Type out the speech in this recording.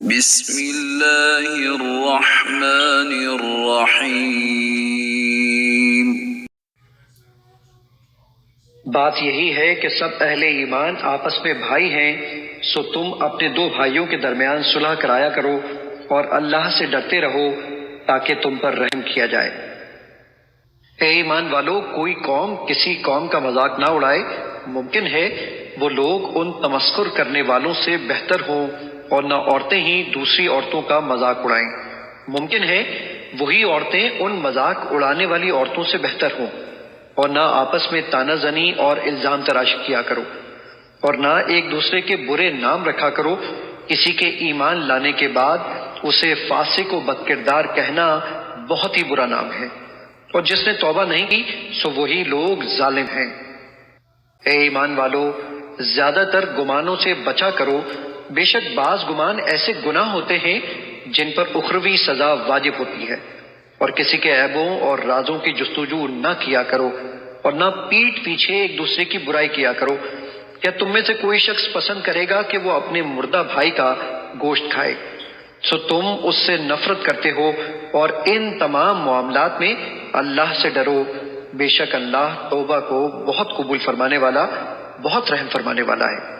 بسم اللہ الرحمن الرحیم۔ بات یہی ہے کہ سب اہل ایمان آپس میں بھائی ہیں، سو تم اپنے دو بھائیوں کے درمیان صلح کرایا کرو اور اللہ سے ڈرتے رہو تاکہ تم پر رحم کیا جائے۔ اے ایمان والو، کوئی قوم کسی قوم کا مذاق نہ اڑائے۔ ممکن ہے وہ لوگ ان تمسخر کرنے والوں سے بہتر ہوں اور نہ عورتیں ہی دوسری عورتوں کا مذاق اڑائیں۔ ممکن ہے وہی عورتیں ان مذاق اڑانے والی عورتوں سے بہتر ہوں، اور نہ آپس میں طعنہ زنی اور الزام تراشی کیا کرو، اور نہ ایک دوسرے کے برے نام رکھا کرو۔ کسی کے ایمان لانے کے بعد اسے فاسق و بد کردار کہنا بہت ہی برا نام ہے، اور جس نے توبہ نہیں کی سو وہی لوگ ظالم ہیں۔ اے ایمان والو، زیادہ تر گمانوں سے بچا کرو، بے شک بعض گمان ایسے گناہ ہوتے ہیں جن پر اخروی سزا واجب ہوتی ہے۔ اور کسی کے عیبوں اور رازوں کی جستجو نہ کیا کرو، اور نہ پیٹھ پیچھے ایک دوسرے کی برائی کیا کرو۔ کیا تم میں سے کوئی شخص پسند کرے گا کہ وہ اپنے مردہ بھائی کا گوشت کھائے؟ سو تم اس سے نفرت کرتے ہو، اور ان تمام معاملات میں اللہ سے ڈرو، بے شک اللہ توبہ کو بہت قبول فرمانے والا، بہت رحم فرمانے والا ہے۔